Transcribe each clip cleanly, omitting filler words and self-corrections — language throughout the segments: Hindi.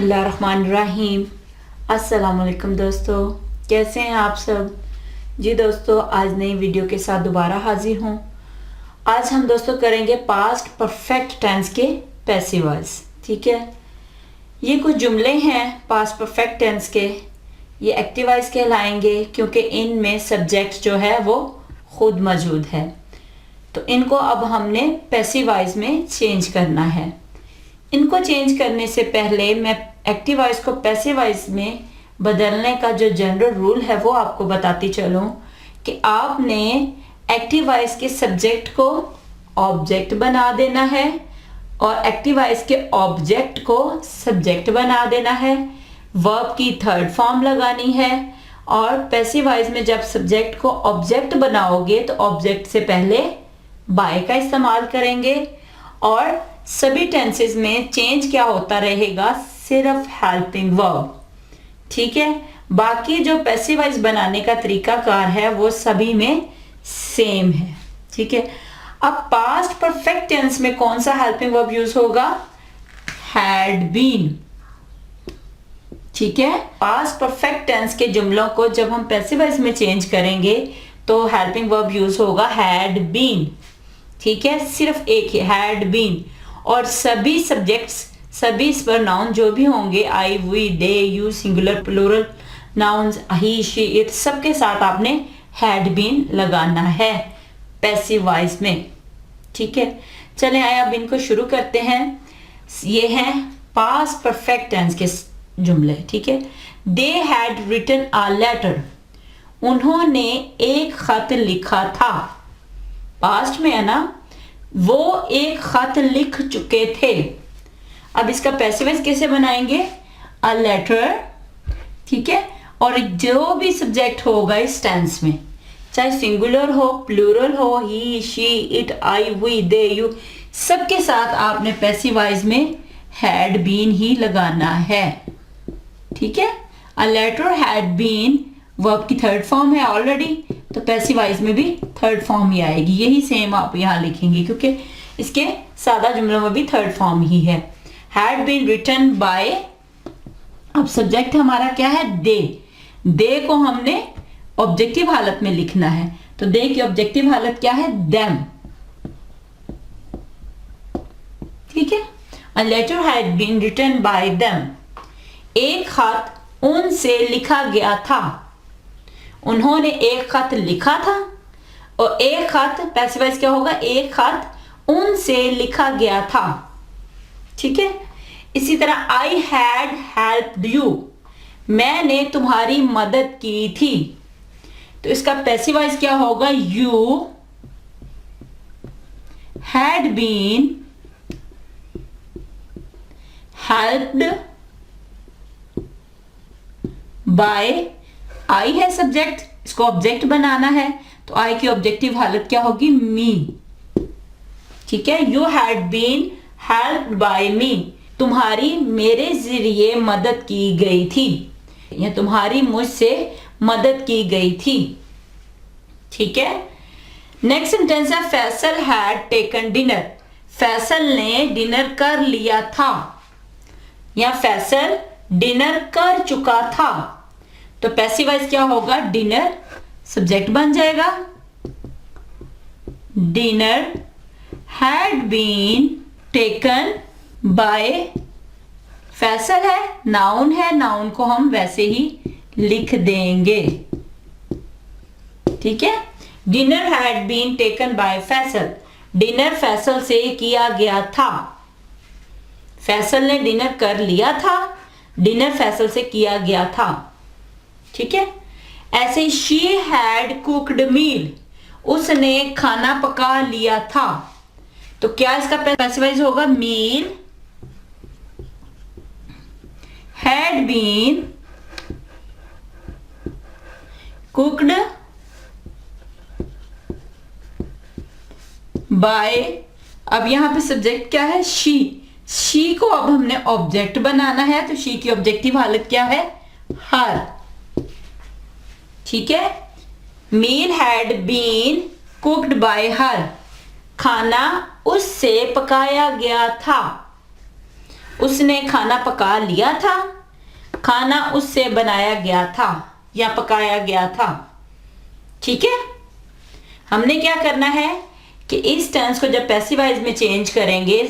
बिस्मिल्लाहिर्रहमानिर्रहीम। अस्सलामुअलैकुम दोस्तों, कैसे हैं आप सब। जी दोस्तों, आज नई वीडियो के साथ दोबारा हाजिर हूँ। आज हम दोस्तों करेंगे पास्ट परफेक्ट टेंस के पैसिव वॉइस। ठीक है, ये कुछ जुमले हैं पास्ट परफेक्ट टेंस के। ये एक्टिव वॉइस कहलाएंगे क्योंकि इनमें सब्जेक्ट जो है वो खुद मौजूद है। तो इनको अब हमने पैसिव वॉइस में चेंज करना है। इनको चेंज करने से पहले मैं एक्टिव वॉइस को पैसिव वॉइस में बदलने का जो जनरल रूल है वो आपको बताती चलूं कि आपने एक्टिव वॉइस के सब्जेक्ट को ऑब्जेक्ट बना देना है और एक्टिव वॉइस के ऑब्जेक्ट को सब्जेक्ट बना देना है। वर्ब की थर्ड फॉर्म लगानी है और पैसिव वॉइस में जब सब्जेक्ट को ऑब्जेक्ट बनाओगे तो ऑब्जेक्ट से पहले बाय का इस्तेमाल करेंगे और सभी टेंसेस में चेंज क्या होता रहेगा, सिर्फ हेल्पिंग वर्ब। ठीक है, बाकी जो पैसिव वॉइस बनाने का तरीकाकार है वो सभी में सेम है। ठीक है, अब पास्ट परफेक्ट टेंस में कौन सा हेल्पिंग वर्ब यूज होगा, हैड बीन। ठीक है, पास्ट परफेक्ट टेंस के जुमलों को जब हम पैसिव वॉइस में चेंज करेंगे तो हेल्पिंग वर्ब यूज होगा हैड बीन। ठीक है, सिर्फ एक ही हैड बीन और सभी सब्जेक्ट्स, सभी प्रोनाउन जो भी होंगे, I, we, they, you, singular, plural nouns, he, she, it, सबके साथ आपने हैड बीन लगाना है पैसिव वॉइस में। ठीक है, चलें आए अब इनको शुरू करते हैं। ये हैं पास्ट परफेक्ट टेंस के जुमले। ठीक है, they had written a letter, उन्होंने एक खत लिखा था। पास्ट में है ना, वो एक खत लिख चुके थे। अब इसका पैसिव वॉइस कैसे बनाएंगे, अ लेटर। ठीक है, और जो भी सब्जेक्ट होगा इस टेंस में, चाहे सिंगुलर हो, प्लूरल हो, he, she, it, I, we, they, you, सबके साथ आपने पैसिव वॉइस में हैड बीन ही लगाना है। ठीक है, a letter had been verb की थर्ड फॉर्म है ऑलरेडी, तो पैसिव वॉइस में भी थर्ड फॉर्म ही आएगी। यही सेम आप यहाँ लिखेंगे क्योंकि इसके सादा जुमलों में भी थर्ड फॉर्म ही है। हैड बीन रिटन बाय, अब सब्जेक्ट हमारा क्या है, दे। दे को हमने ऑब्जेक्टिव हालत में लिखना है, तो दे की ऑब्जेक्टिव हालत क्या है, देम। ठीक है, a letter had been written by them, एक खत उनसे लिखा गया था। उन्होंने एक खत लिखा था और एक खत पैसिव वॉइस क्या होगा, एक खत उनसे लिखा गया था। ठीक है, इसी तरह आई हैड हेल्प्ड यू, मैंने तुम्हारी मदद की थी। तो इसका पैसिव वॉइस क्या होगा, you had been helped by, I है सब्जेक्ट, इसको ऑब्जेक्ट बनाना है, तो आई की ऑब्जेक्टिव हालत क्या होगी, मी। ठीक है, you had been helped by me, तुम्हारी मेरे जरिए मदद की गई थी, या तुम्हारी मुझसे मदद की गई थी। ठीक है, नेक्स्ट सेंटेंस है Faisal had taken dinner, Faisal ने डिनर कर लिया था, या फैसल डिनर कर चुका था। तो पैसिव वॉइस क्या होगा, डिनर सब्जेक्ट बन जाएगा, dinner had been taken by, Faisal है, नाउन है, नाउन को हम वैसे ही लिख देंगे। ठीक है, dinner had been taken by Faisal, dinner Faisal से किया गया था। फैसल ने डिनर कर लिया था, डिनर फैसल से किया गया था। ठीक है, ऐसे शी हैड कुक्ड मील, उसने खाना पका लिया था। तो क्या इसका पैसिव वॉइस होगा, मील हैड बीन कुक्ड बाय, अब यहां पे सब्जेक्ट क्या है, शी। शी को अब हमने ऑब्जेक्ट बनाना है, तो शी की ऑब्जेक्टिव हालत क्या है, हर। ठीक है, meal had been cooked by her, खाना उससे पकाया गया था। उसने खाना पका लिया था, खाना उससे बनाया गया था या पकाया गया था। ठीक है, हमने क्या करना है कि इस टेंस को जब पैसिव वॉइस में चेंज करेंगे,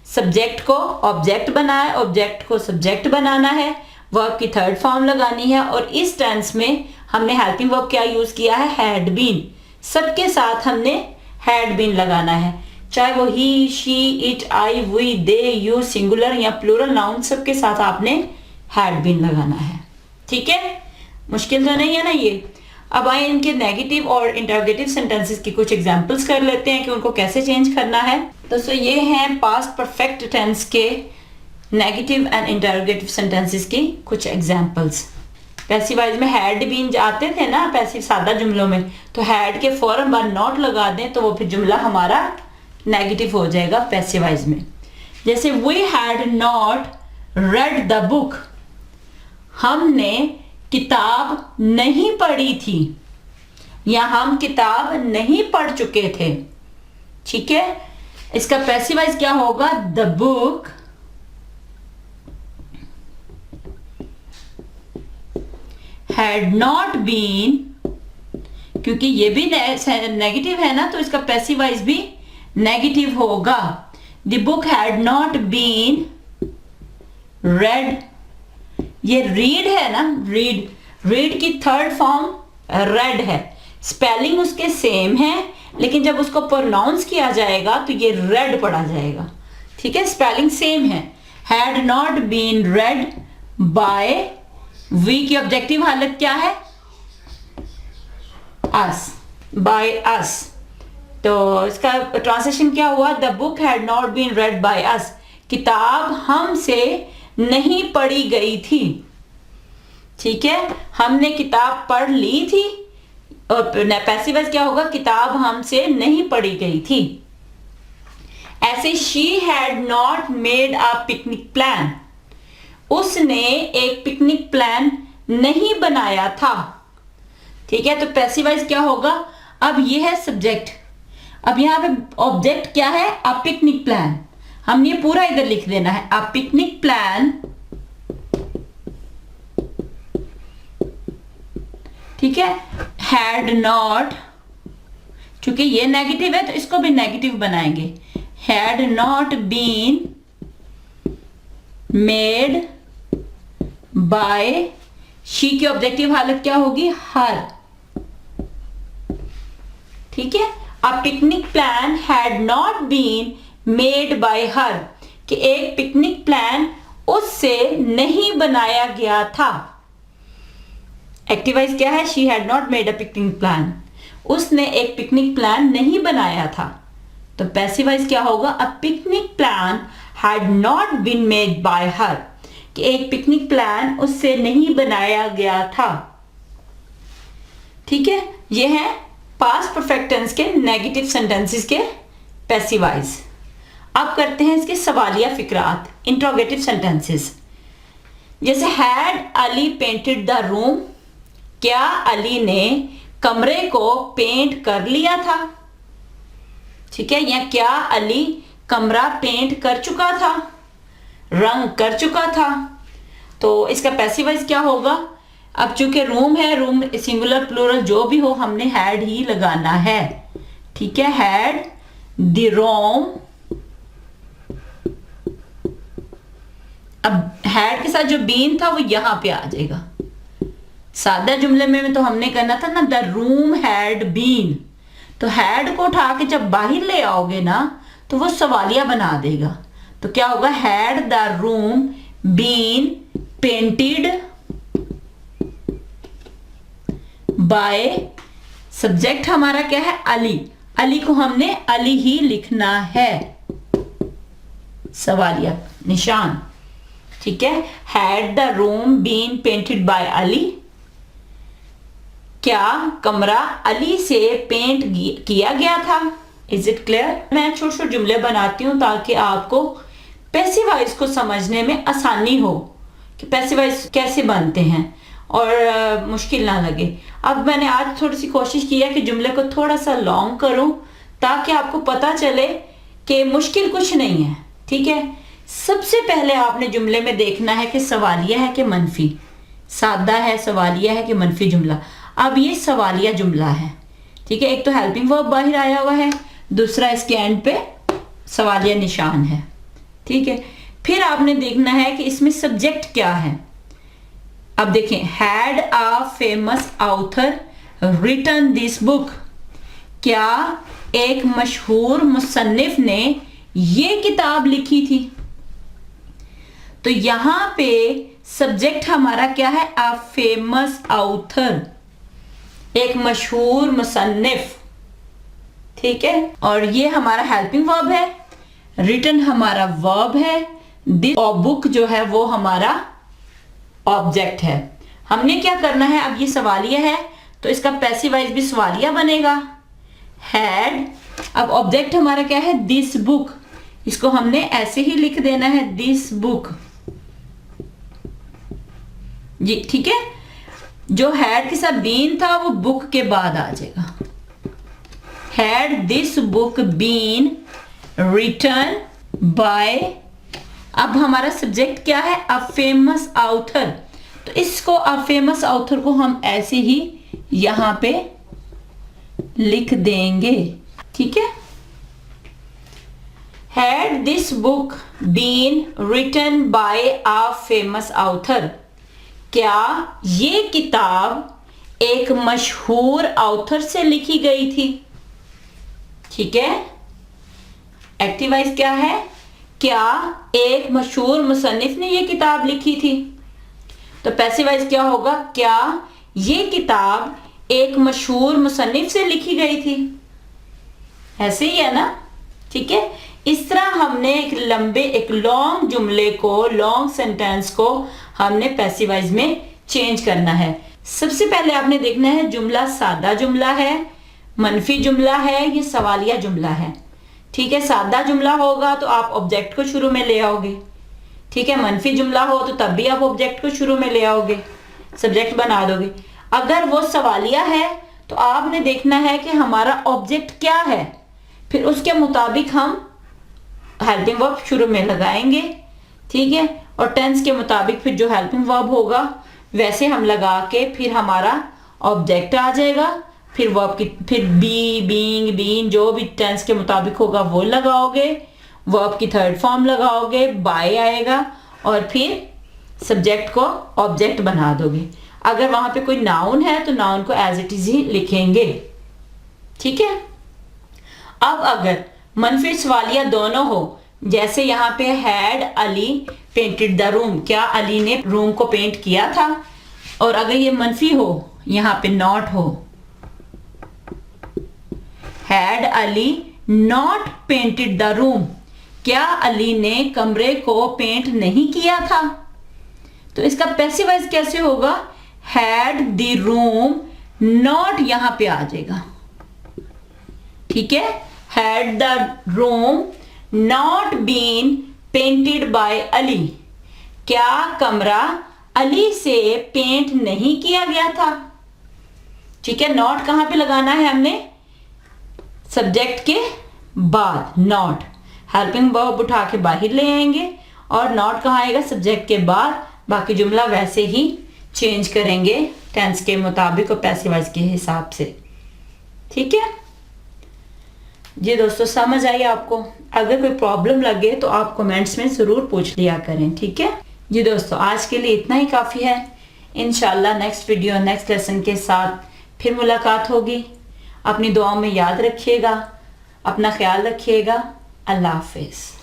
सब्जेक्ट को ऑब्जेक्ट बनाए, ऑब्जेक्ट को सब्जेक्ट बनाना है, वर्ब की थर्ड फॉर्म लगानी है, और इस टेंस में हमने हेल्पिंग वर्ब क्या यूज किया है, हैड बीन। सबके साथ हमने हैड बीन लगाना है, चाहे वो he, she, it, I, we, they, you, singular या प्लूरल नाउन, सबके साथ आपने हैड बीन लगाना है। ठीक है, मुश्किल तो नहीं है ना ये। अब आए इनके नेगेटिव और इंटरोगेटिव सेंटेंसेस की कुछ एग्जांपल्स कर लेते हैं कि उनको कैसे चेंज करना है। दोस्तों ये हैं पास्ट परफेक्ट टेंस के नेगेटिव एंड इंटरोगेटिव सेंटेंसेस की कुछ एग्जांपल्स। पैसिव वॉइस में हैड बीन आते थे ना पैसिव सादा जुमलों में, तो हैड के फौरन बाद नॉट लगा दें तो वो फिर जुमला हमारा नेगेटिव हो जाएगा पैसिव वॉइस में। जैसे we had not read the book, हमने किताब नहीं पढ़ी थी या हम किताब नहीं पढ़ चुके थे। ठीक है, इसका पैसिव वॉइस क्या होगा, the book had not been, क्योंकि ये भी नेगेटिव है ना तो इसका पैसिव वॉइस भी नेगेटिव होगा। The book had not been read, ये रीड है ना, रीड की थर्ड फॉर्म रेड है, स्पेलिंग उसके सेम है लेकिन जब उसको प्रोनाउंस किया जाएगा तो ये रेड पढ़ा जाएगा। ठीक है, स्पेलिंग सेम है। Had not been read by, we की ऑब्जेक्टिव हालत क्या है, अस, बाय अस, तो इसका ट्रांसलेशन क्या हुआ, the book had not been read by us, किताब हमसे नहीं पढ़ी गई थी। ठीक है, हमने किताब पढ़ ली थी, और पैसिव वॉइस क्या होगा, किताब हमसे नहीं पढ़ी गई थी। ऐसे she had not made a picnic plan, उसने एक पिकनिक प्लान नहीं बनाया था। ठीक है, तो पैसिव वॉइस क्या होगा, अब ये है सब्जेक्ट, अब यहां पे ऑब्जेक्ट क्या है, अ पिकनिक प्लान, हमने ये पूरा इधर लिख देना है, अ पिकनिक प्लान। ठीक है, हैड नॉट, चूंकि ये नेगेटिव है तो इसको भी नेगेटिव बनाएंगे, had not been made by, she की ऑब्जेक्टिव हालत क्या होगी, हर। ठीक है, a picnic plan had not been made by her, कि एक पिकनिक प्लान उससे नहीं बनाया गया था। एक्टिव वॉइस क्या है, she had not made a picnic plan, उसने एक पिकनिक प्लान नहीं बनाया था। तो पैसिव वॉइस क्या होगा, a picnic plan had not been made by her, कि एक पिकनिक प्लान उससे नहीं बनाया गया था। ठीक है, ये है पास्ट परफेक्ट टेंस के नेगेटिव सेंटेंसेस के पैसिव वॉइस। अब करते हैं इसके सवालिया फिक्रात, इंट्रोगेटिव सेंटेंसेस। जैसे had Ali painted the room, क्या अली ने कमरे को पेंट कर लिया था। ठीक है, या क्या अली कमरा पेंट कर चुका था, रंग कर चुका था। तो इसका पैसिव वॉइस क्या होगा, अब चूंकि रूम है, रूम सिंगुलर प्लूरल जो भी हो हमने हैड ही लगाना है। ठीक है, हैड द रूम, अब हैड के साथ जो बीन था वो यहां पे आ जाएगा। सादा जुमले में तो हमने करना था ना, द रूम हैड बीन, तो हैड को उठा के जब बाहर ले आओगे ना तो वो सवालिया बना देगा। तो क्या होगा, had the room been painted by, subject हमारा क्या है, अली, अली को हमने अली ही लिखना है, सवालिया निशान। ठीक है, had the room been painted by Ali, क्या कमरा अली से पेंट किया गया था। Is it clear. मैं छोटे छोटे जुमले बनाती हूँ ताकि आपको पैसिव वॉइस को समझने में आसानी हो कि पैसिव वॉइस कैसे बनते हैं और मुश्किल ना लगे। अब मैंने आज थोड़ी सी कोशिश की है कि जुमले को थोड़ा सा लॉन्ग करूं ताकि आपको पता चले कि मुश्किल कुछ नहीं है। ठीक है, सबसे पहले आपने जुमले में देखना है कि सवालिया है कि मनफी, सादा है, सवालिया है कि मनफी जुमला। अब ये सवालिया जुमला है, ठीक है। एक तो हेल्पिंग वर्ब बाहर आया हुआ है, दूसरा इसके एंड पे सवालिया निशान है, ठीक है। फिर आपने देखना है कि इसमें सब्जेक्ट क्या है। अब देखें, had a famous author written this book, क्या एक मशहूर मुसन्निफ ने ये किताब लिखी थी। तो यहां पे सब्जेक्ट हमारा क्या है, अ फेमस ऑथर, एक मशहूर मुसन्निफ, ठीक है। और ये हमारा हेल्पिंग वर्ब है, रिटन हमारा वर्ब है, दिस बुक जो है वो हमारा ऑब्जेक्ट है। हमने क्या करना है, अब ये सवालिया है तो इसका पैसिव वॉइस भी सवालिया बनेगा, हैड। अब ऑब्जेक्ट हमारा क्या है, दिस बुक, इसको हमने ऐसे ही लिख देना है, दिस बुक जी, ठीक है। जो हैड के साथ बीन था वो बुक के बाद आ जाएगा। Had this book been written by, अब हमारा सब्जेक्ट क्या है, अ फेमस ऑथर, तो इसको अ फेमस ऑथर को हम ऐसे ही यहां पे लिख देंगे, ठीक है। Had this book been written by a famous author, क्या ये किताब एक मशहूर ऑथर से लिखी गई थी, ठीक है। एक्टिव वॉइस क्या है, क्या एक मशहूर मुसन्निफ ने ये किताब लिखी थी। तो पैसिव वॉइस क्या होगा, क्या ये किताब एक मशहूर मुसन्निफ से लिखी गई थी, ऐसे ही है ना, ठीक है। इस तरह हमने एक लॉन्ग जुमले को, लॉन्ग सेंटेंस को हमने पैसिव वॉइस में चेंज करना है। सबसे पहले आपने देखना है जुमला सादा जुमला है, मनफी जुमला है, ये सवालिया जुमला है, ठीक है। सादा जुमला होगा तो आप ऑब्जेक्ट को शुरू में ले आओगे, ठीक है। मनफी जुमला हो तो तब भी आप ऑब्जेक्ट को शुरू में ले आओगे, सब्जेक्ट बना दोगे। अगर वो सवालिया है तो आपने देखना है कि हमारा ऑब्जेक्ट क्या है, फिर उसके मुताबिक हम हेल्पिंग वर्ब शुरू में लगाएंगे, ठीक है। और टेंस के मुताबिक फिर जो हेल्पिंग वर्ब होगा वैसे हम लगा के फिर हमारा ऑब्जेक्ट आ जाएगा। फिर वर्ब की, फिर बी, बीइंग, बीन, जो भी टेंस के मुताबिक होगा वो लगाओगे, वर्ब की थर्ड फॉर्म लगाओगे, बाय आएगा, और फिर सब्जेक्ट को ऑब्जेक्ट बना दोगे। अगर वहां पे कोई नाउन है तो नाउन को एज इट इज ही लिखेंगे, ठीक है। अब अगर मनफी सवालिया दोनों हो, जैसे यहाँ पे had Ali painted the room, क्या अली ने रूम को पेंट किया था, और अगर ये मनफी हो, यहाँ पे नॉट हो, had Ali not painted the room, क्या अली ने कमरे को पेंट नहीं किया था। तो इसका पैसिव वॉइस कैसे होगा, हैड द रूम नॉट, यहां पे आ जाएगा, ठीक है। Had the room not been painted by Ali, क्या कमरा अली से पेंट नहीं किया गया था, ठीक है। नॉट कहां पे लगाना है हमने, सब्जेक्ट के बाद, नॉट हेल्पिंग वर्ब उठा के बाहर ले आएंगे, और नॉट कहाँ आएगा, सब्जेक्ट के बाद। बाकी जुमला वैसे ही चेंज करेंगे टेंस के मुताबिक और पैसिव वॉइस के हिसाब से, ठीक है जी। दोस्तों समझ आई आपको, अगर कोई प्रॉब्लम लगे तो आप कमेंट्स में ज़रूर पूछ लिया करें, ठीक है जी। दोस्तों आज के लिए इतना ही काफ़ी है, इंशाल्लाह नेक्स्ट वीडियो नेक्स्ट लेसन के साथ फिर मुलाकात होगी। अपनी दुआओं में याद रखिएगा, अपना ख्याल रखिएगा। अल्लाह हाफिज़।